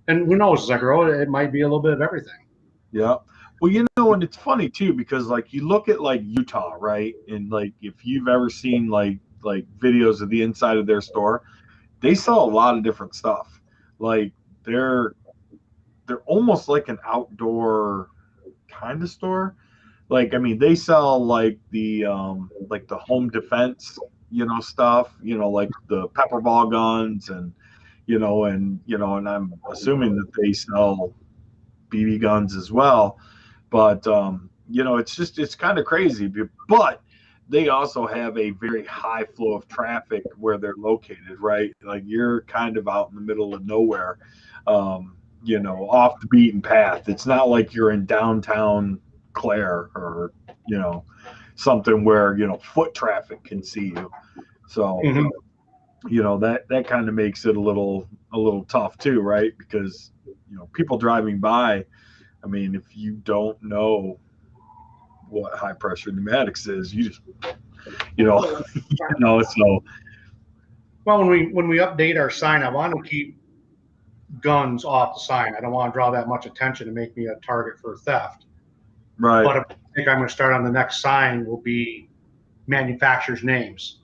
And who knows, as I grow, it might be a little bit of everything. Yeah. Well, and it's funny too, because like you look at like Utah, right? And like if you've ever seen like videos of the inside of their store, they sell a lot of different stuff. Like they're almost like an outdoor kind of store. Like I mean, they sell like the home defense, stuff, like the pepper ball guns and and I'm assuming that they sell BB guns as well. But it's kind of crazy. But they also have a very high flow of traffic where they're located, right? Like you're kind of out in the middle of nowhere, off the beaten path. It's not like you're in downtown Clare or something where foot traffic can see you. So that kind of makes it a little tough too, right? Because people driving by, I mean, if you don't know what high pressure pneumatics is, you just so. Well, when we update our sign, I want to keep guns off the sign. I don't want to draw that much attention to make me a target for theft. Right. But I think I'm going to start on the next sign will be manufacturers' names.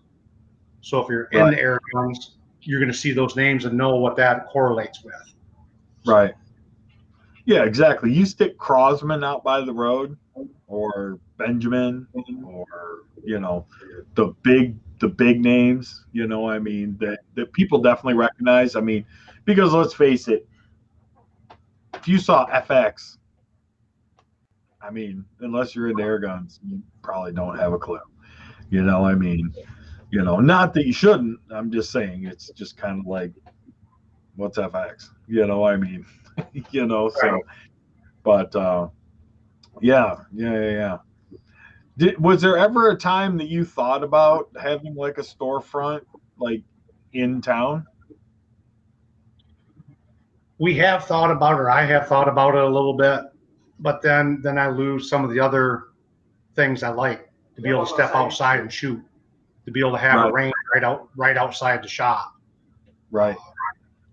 So if you're in the Airguns, you're going to see those names and know what that correlates with. Right. Yeah, exactly. You stick Crosman out by the road, or Benjamin, or the big names. I mean that people definitely recognize. I mean, because let's face it, if you saw FX, I mean, unless you're into air guns, you probably don't have a clue. I mean, not that you shouldn't. I'm just saying it's just kind of like, what's FX? I mean, so, but yeah. Was there ever a time that you thought about having like a storefront like in town? We have thought about it, or I have thought about it a little bit, but then I lose some of the other things I like, to be able to step outside and shoot, to be able to have a range right outside the shop. Right.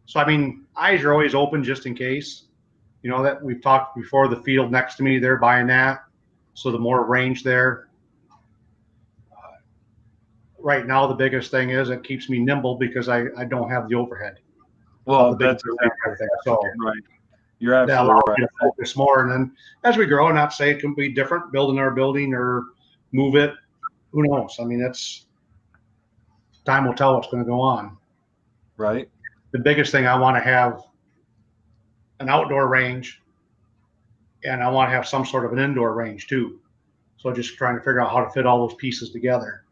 So I mean, eyes are always open just in case. That we've talked before, the field next to me, they're buying that. So the more range there. Right now, the biggest thing is it keeps me nimble because I don't have the overhead. Well, that's everything. So right. You're absolutely right. To focus more, and then as we grow, not say it can be different, building our building or move it. Who knows? I mean, time will tell what's going to go on. Right. The biggest thing, I want to have an outdoor range, and I want to have some sort of an indoor range too. So just trying to figure out how to fit all those pieces together.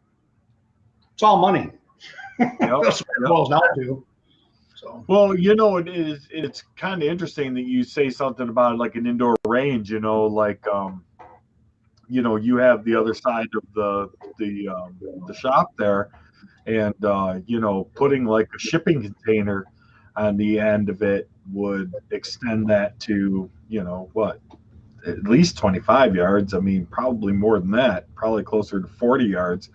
It's all money. Yep. That's what it boils down to. So. Well, it's kind of interesting that you say something about like an indoor range. Like you have the other side of the shop there, and putting like a shipping container on the end of it would extend that to at least 25 yards. I mean, probably more than that, probably closer to 40 yards.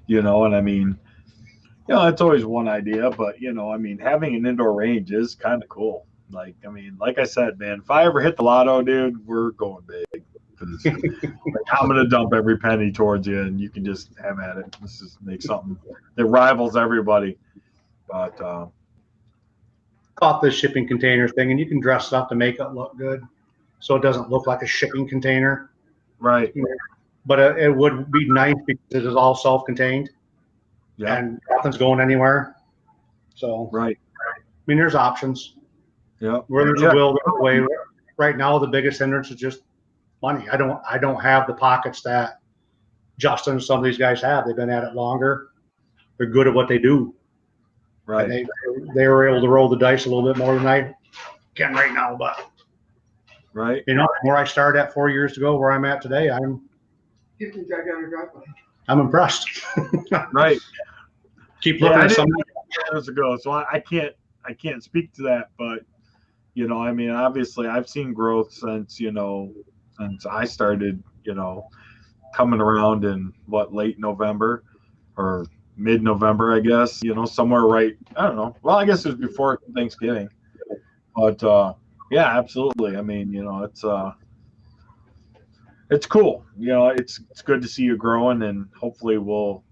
And I mean, that's always one idea, but I mean, having an indoor range is kind of cool. Like, I mean, like I said, man, if I ever hit the lotto, dude, we're going big. I'm gonna dump every penny towards you, and you can just have at it. Let's just make something that rivals everybody. But caught this shipping container thing, and you can dress it up to make it look good, so it doesn't look like a shipping container. Right. But it would be nice because it is all self-contained. Yeah. And nothing's going anywhere. So right. I mean, there's options. Yeah. Where there's a will, there's a way. Right now, the biggest hindrance is just money. I don't have the pockets that Justin and some of these guys have. They've been at it longer. They're good at what they do. Right. And they were able to roll the dice a little bit more than I can right now. But right. Where I started at 4 years ago, where I'm at today, I'm impressed. Right. Keep looking at some years ago, so I can't speak to that, but I mean, obviously I've seen growth since I started, coming around in late November or mid-November, I guess, somewhere right. I don't know. Well, I guess it was before Thanksgiving, but yeah, absolutely. I mean, it's cool. It's good to see you growing, and hopefully we'll,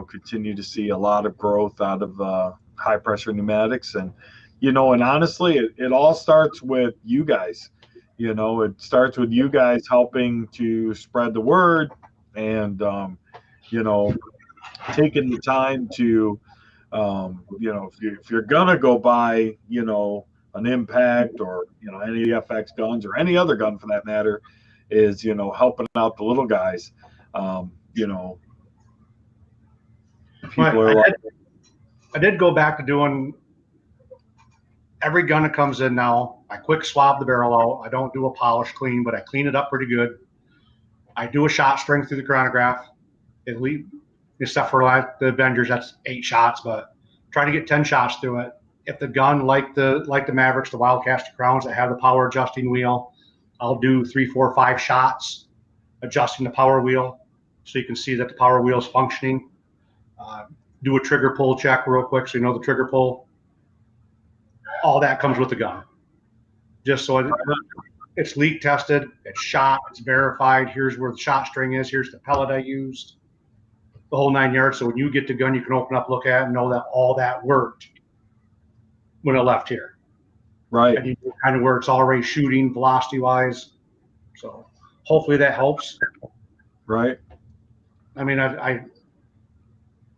continue to see a lot of growth out of high pressure pneumatics. And, and honestly, it all starts with you guys. It starts with you guys helping to spread the word and, taking the time to, if you're gonna go buy, an Impact or any FX guns or any other gun for that matter, is helping out the little guys. People are I did go back to doing every gun that comes in now. I quick swab the barrel out. I don't do a polish clean, but I clean it up pretty good. I do a shot string through the chronograph, at least, except for like the Avengers, that's 8 shots, but try to get 10 shots through it. If the gun, like the Mavericks, the Wildcats, the Crowns that have the power adjusting wheel, I'll do 3, 4, 5 shots adjusting the power wheel so you can see that the power wheel is functioning. Do a trigger pull check real quick so you know the trigger pull. All that comes with the gun. Just so it's leak tested, it's shot, it's verified. Here's where the shot string is. Here's the pellet I used. The whole 9 yards. So when you get the gun, you can open up, look at it, and know that all that worked when it left here. Right. And you know kind of where it's already shooting velocity-wise. So hopefully that helps. Right. I mean, I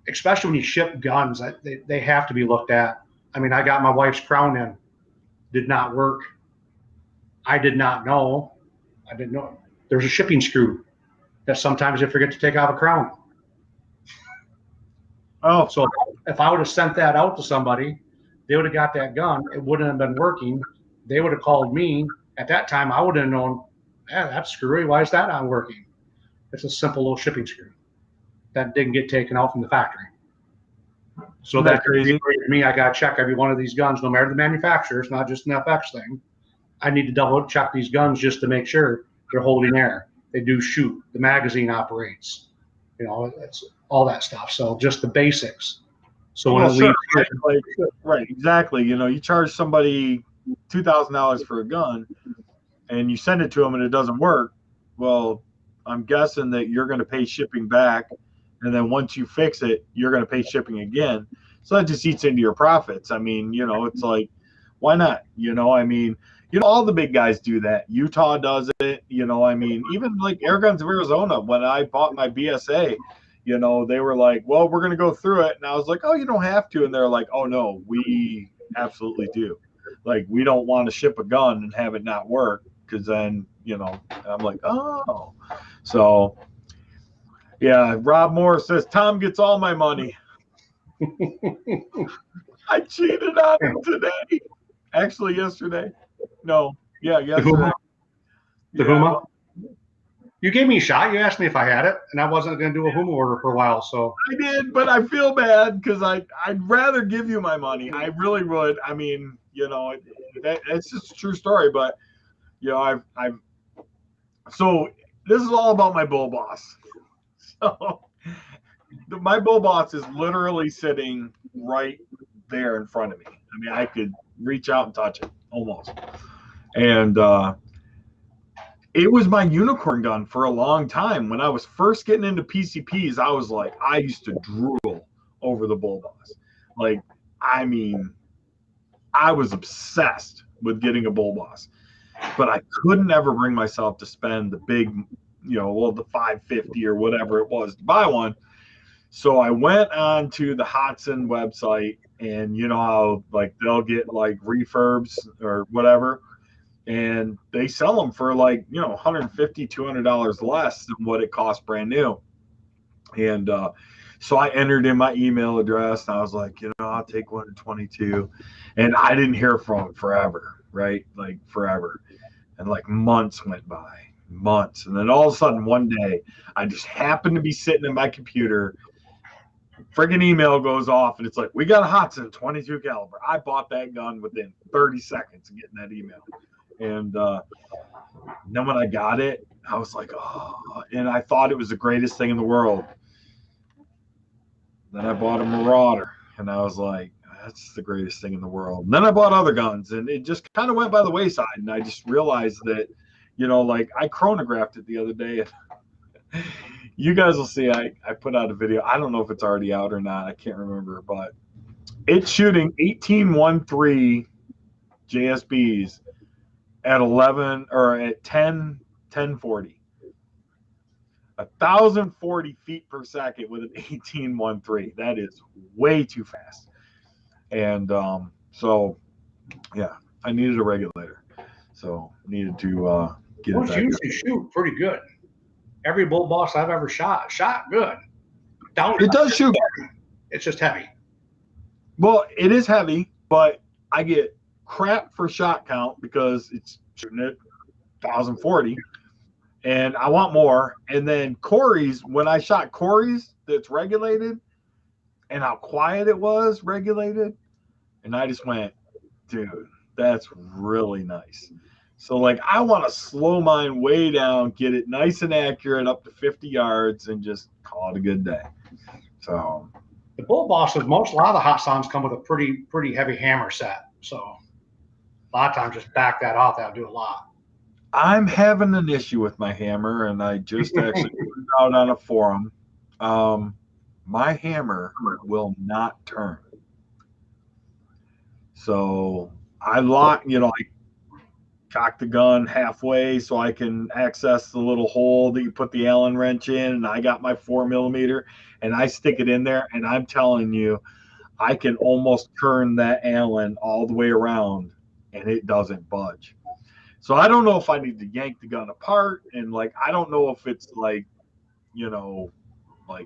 especially when you ship guns, they have to be looked at. I mean, I got my wife's Crown in. Did not work. I did not know. I didn't know. There's a shipping screw that sometimes they forget to take out a crown. Oh. So if I would have sent that out to somebody, they would have got that gun. It wouldn't have been working. They would have called me. At that time, I would have known, that's screwy. Why is that not working? It's a simple little shipping screw that didn't get taken out from the factory. So that's crazy. For me, I got to check every one of these guns, no matter the manufacturer. It's not just an FX thing. I need to double check these guns just to make sure they're holding air. They do shoot. The magazine operates. It's all that stuff. So just the basics. So when it leaves, right, exactly. You charge somebody $2,000 for a gun, and you send it to them, and it doesn't work. Well, I'm guessing that you're going to pay shipping back, and then once you fix it, you're going to pay shipping again. So that just eats into your profits. I mean, it's like, why not? I mean, all the big guys do that. Utah does it. I mean, even like Airguns of Arizona, when I bought my BSA, they were like, well, we're going to go through it. And I was like, oh, you don't have to. And they're like, oh, no, we absolutely do. Like, we don't want to ship a gun and have it not work, because then, I'm like, oh. So, yeah, Rob Moore says, Tom gets all my money. I cheated on him today. Actually, yesterday. No. Yeah, yesterday. The Huma? You gave me a shot. You asked me if I had it, and I wasn't going to do a Huma order for a while. So I did, but I feel bad because I'd rather give you my money. I really would. I mean, it's just a true story. But so this is all about my bull boss. So my bull boss is literally sitting right there in front of me. I mean, I could reach out and touch it almost. And it was my unicorn gun for a long time. When I was first getting into PCPs, I was like, I used to drool over the bull boss. Like, I mean, I was obsessed with getting a bull boss, but I couldn't ever bring myself to spend the big, the $550 or whatever it was to buy one. So I went on to the Hodson website, and how like they'll get like refurbs or whatever, and they sell them for like $150, $200 less than what it costs brand new. And so I entered in my email address, and I was like, I'll take one in 22. And I didn't hear from him forever, right? Like forever. And like months went by, months. And then all of a sudden one day, I just happened to be sitting in my computer. Friggin' email goes off, and it's like, we got a Hodson 22 caliber. I bought that gun within 30 seconds of getting that email. And then when I got it, I was like, oh, and I thought it was the greatest thing in the world. Then I bought a Marauder, and I was like, that's the greatest thing in the world. And then I bought other guns, and it just kind of went by the wayside. And I just realized that, like I chronographed it the other day. And you guys will see, I put out a video. I don't know if it's already out or not. I can't remember, but it's shooting 18-1-3 JSBs at 11 or at 1040. 1,040 feet per second with an 18-1-3. That is way too fast. And so, yeah, I needed a regulator. So needed to get Those it back. usually shoot pretty good. Every bull boss I've ever shot good. It does shoot. It's just heavy. Well, it is heavy, but I get crap for shot count because it's shooting at 1,040. And I want more. And then Corey's, when I shot Corey's that's regulated and how quiet it was regulated, and I just went, dude, that's really nice. So, like, I want to slow mine way down, get it nice and accurate up to 50 yards, and just call it a good day. So the bull bosses, a lot of the hot sounds come with a pretty heavy hammer set. So a lot of times just back that off. That'll do a lot. I'm having an issue with my hammer, and I just actually put it out on a forum. My hammer will not turn. So I I cock the gun halfway so I can access the little hole that you put the Allen wrench in, and I got my 4mm, and I stick it in there, and I'm telling you, I can almost turn that Allen all the way around, and it doesn't budge. So I don't know if I need to yank the gun apart, and I don't know if it's like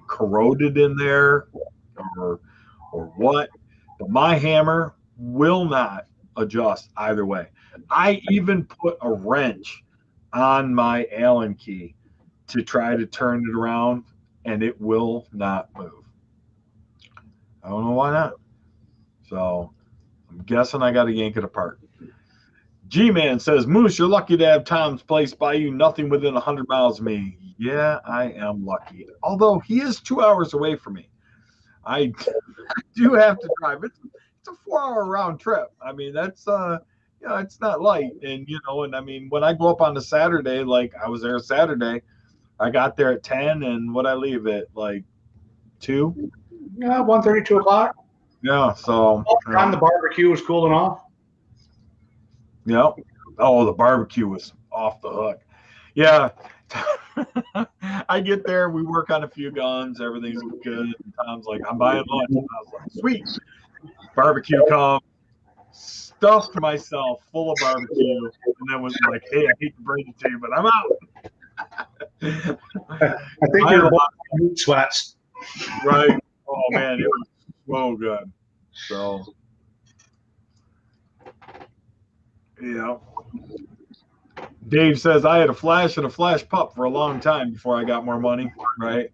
corroded in there or what, but my hammer will not adjust either way. I even put a wrench on my Allen key to try to turn it around, and it will not move. I don't know why not. So I'm guessing I got to yank it apart. G-Man says, Moose, you're lucky to have Tom's place by you, nothing within 100 miles of me. Yeah, I am lucky. Although he is 2 hours away from me. I do have to drive. It's a 4-hour round trip. I mean, that's it's not light. And and I mean, when I go up on the Saturday, like I was there Saturday, I got there at 10, and what I leave at 2? Yeah, 1:30, 2 o'clock. Yeah, so time the barbecue was cooling off. Yep. Oh, the barbecue was off the hook. Yeah. I get there, we work on a few guns, everything's good. And Tom's like, I'm buying lunch. And I was like, sweet. Barbecue comes, stuffed myself full of barbecue, and then was like, hey, I hate to break it to you, but I'm out. I think you're meat sweats. Right. Oh, man, it was so good. So, yeah. Dave says, I had a flash and a flash pup for a long time before I got more money, right?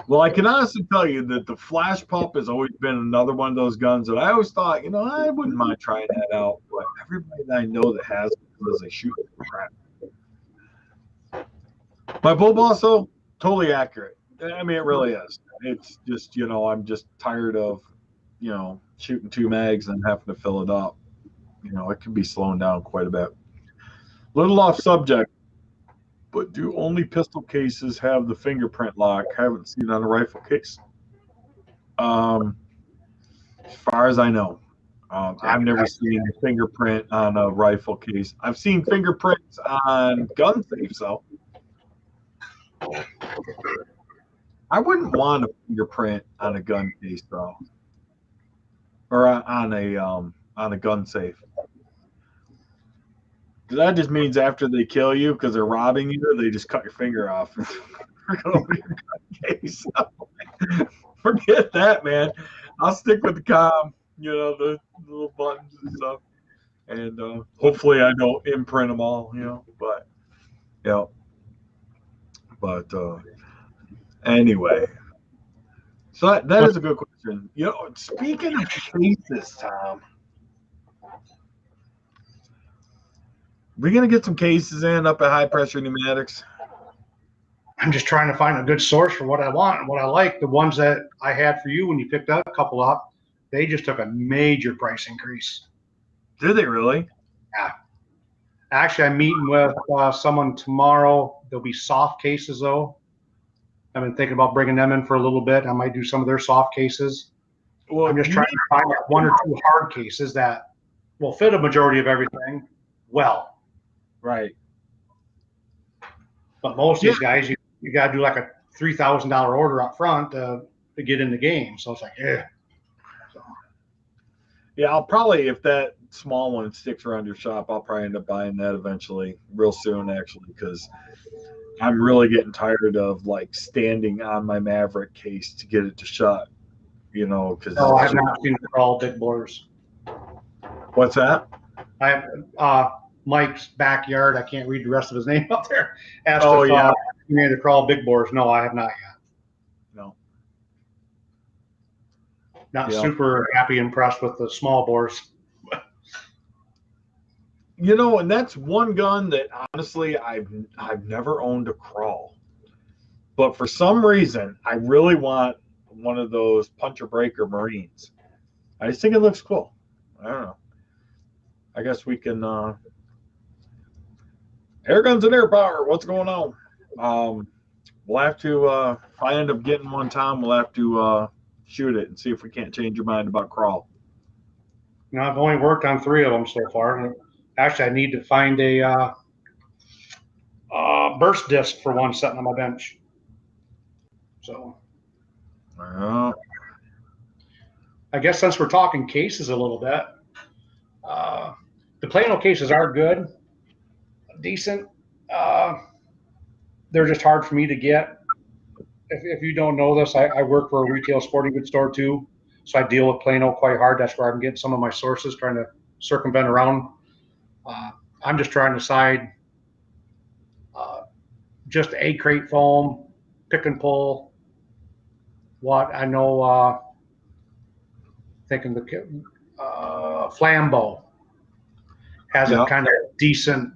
Well, I can honestly tell you that the flash pup has always been another one of those guns that I always thought, I wouldn't mind trying that out. But everybody that I know that has it says they shoot crap. My bull boss, though, totally accurate. I mean, it really is. It's just, I'm just tired of, shooting 2 mags and having to fill it up. It can be slowing down quite a bit. Little off subject, but do only pistol cases have the fingerprint lock? Haven't seen it on a rifle case. As far as I know, I've never seen a fingerprint on a rifle case. I've seen fingerprints on gun safes, though. I wouldn't want a fingerprint on a gun case, though, or on a gun safe. That just means after they kill you because they're robbing you, they just cut your finger off. Forget that, man. I'll stick with the comm, the little buttons and stuff. And hopefully I don't imprint them all, but, But anyway. So that is a good question. Speaking of cases, Tom, We gonna get some cases in up at High Pressure Pneumatics. I'm just trying to find a good source for what I want and what I like. The ones that I had for you when you picked up a couple up, they just took a major price increase. Did they really? Yeah. Actually, I'm meeting with someone tomorrow. There'll be soft cases, though. I've been thinking about bringing them in for a little bit. I might do some of their soft cases. Well, I'm just trying to find one or two hard cases that will fit a majority of everything well. Right. But most of these guys, you got to do like a $3,000 order up front to get in the game. So it's like, yeah. So. Yeah, I'll probably, if that small one sticks around your shop, I'll probably end up buying that eventually, real soon, actually, because I'm really getting tired of like standing on my Maverick case to get it to shut. You know, because no, I've not seen the crawl big bores. What's that? I have Mike's backyard. I can't read the rest of his name up there. Asked Oh, if yeah. you need to crawl big bores. No, I have not yet. No. Not super happy, impressed with the small bores. You know, and that's one gun that honestly I've never owned a crawl. But for some reason, I really want one of those puncher breaker Marines. I just think it looks cool. I don't know. I guess we can Airguns and air power. What's going on? We'll have to if I end up getting one, Tom, we'll have to shoot it and see if we can't change your mind about crawl. No, I've only worked on 3 of them so far. Actually, I need to find a burst disc for one sitting on my bench. So, I guess since we're talking cases a little bit, the Plano cases are good, decent. They're just hard for me to get. If you don't know this, I work for a retail sporting goods store too, so I deal with Plano quite hard. That's where I'm getting some of my sources, trying to circumvent around. I'm just trying to decide just a crate foam, pick and pull. What I know, thinking the Flambeau has a kind of decent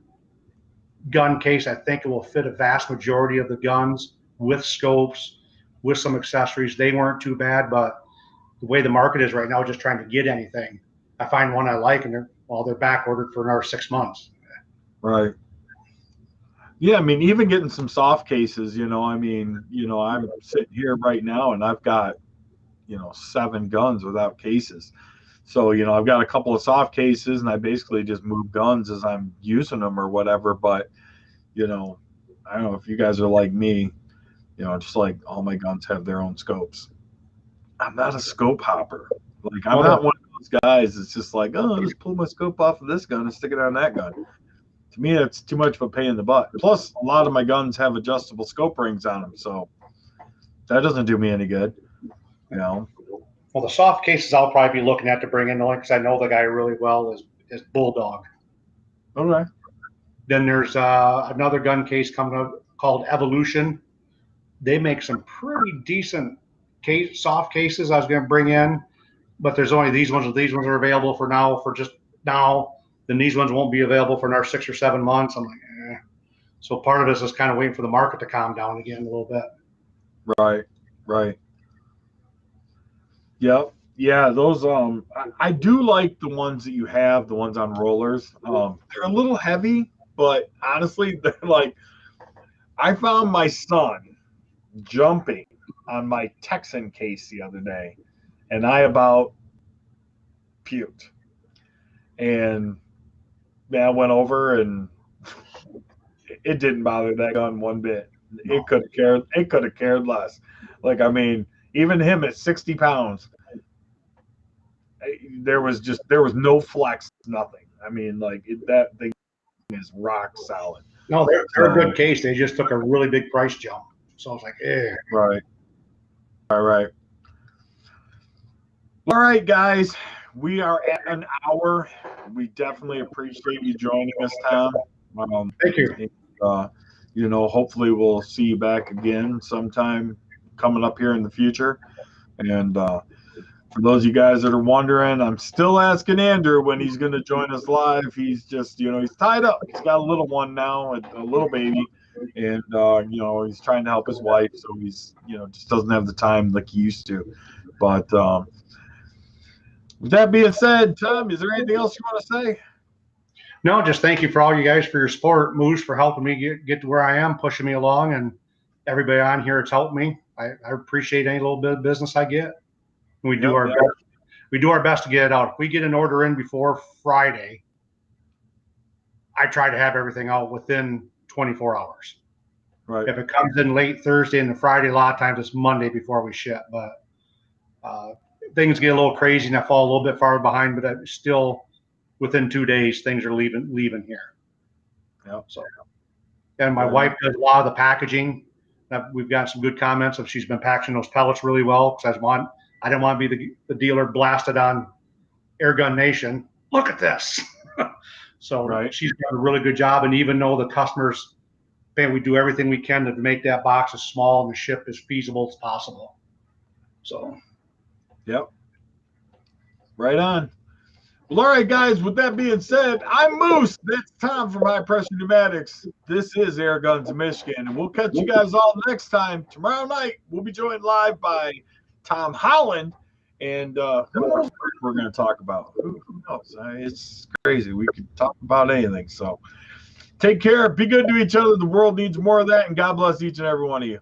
gun case. I think it will fit a vast majority of the guns with scopes, with some accessories. They weren't too bad, but the way the market is right now, just trying to get anything, I find one I like, and they're back ordered for another 6 months. Right. Yeah, I mean, even getting some soft cases, you know, I mean, you know, I'm sitting here right now and I've got, 7 guns without cases. So, I've got a couple of soft cases and I basically just move guns as I'm using them or whatever. But, I don't know if you guys are like me, just like all my guns have their own scopes. I'm not a scope hopper. Like, I'm not one of those guys that's just like, oh, I'll just pull my scope off of this gun and stick it on that gun. To me, it's too much of a pain in the butt. Plus, a lot of my guns have adjustable scope rings on them, so that doesn't do me any good. Well, the soft cases I'll probably be looking at to bring in, only because I know the guy really well, is Bulldog. Okay. Then there's another gun case coming up called Evolution. They make some pretty decent soft cases I was going to bring in, but there's only these ones. These ones are available for now, for just now. Then these ones won't be available for another 6 or 7 months. I'm like, eh. So part of this is kind of waiting for the market to calm down again a little bit. Right. Yep. Yeah, those I do like the ones that you have, the ones on rollers. They're a little heavy, but honestly, they're like, I found my son jumping on my Texan case the other day, and I about puked. And man, I went over and it didn't bother that gun one bit. It could have cared. It could have cared less. Like, I mean, even him at 60 pounds, there was no flex, nothing. I mean, like that thing is rock solid. No, they're a good case. They just took a really big price jump. So I was like, eh. Right. All right. All right, guys. We are at an hour. We definitely appreciate you joining us, Tom. Thank you. Hopefully we'll see you back again sometime coming up here in the future. And For those of you guys that are wondering, I'm still asking Andrew when he's going to join us live. He's just, he's tied up. He's got a little one now, a little baby, and he's trying to help his wife, so he's just doesn't have the time like he used to. But with that being said, Tom, is there anything else you want to say? No, just thank you for all you guys for your support, Moose, for helping me get to where I am, pushing me along, and everybody on here has helped me. I appreciate any little bit of business I get. We do our best. We do our best to get it out. If we get an order in before Friday, I try to have everything out within 24 hours. Right. If it comes in late Thursday and the Friday, a lot of times it's Monday before we ship. But things get a little crazy and I fall a little bit far behind. But I'm still within 2 days, things are leaving here. Yeah. So, and my wife does a lot of the packaging. We've got some good comments of she's been packaging those pellets really well because I didn't want to be the dealer blasted on Airgun Nation. Look at this. So she's done a really good job. And even though the customers, man, we do everything we can to make that box as small and the ship as feasible as possible. So. Yep. Right on. Well, all right, guys, with that being said, I'm Moose. That's Tom from High Pressure Pneumatics. This is Airguns of Michigan. And we'll catch you guys all next time. Tomorrow night, we'll be joined live by Tom Holland, and who knows what we're going to talk about? Who knows? It's crazy. We could talk about anything. So take care. Be good to each other. The world needs more of that, and God bless each and every one of you.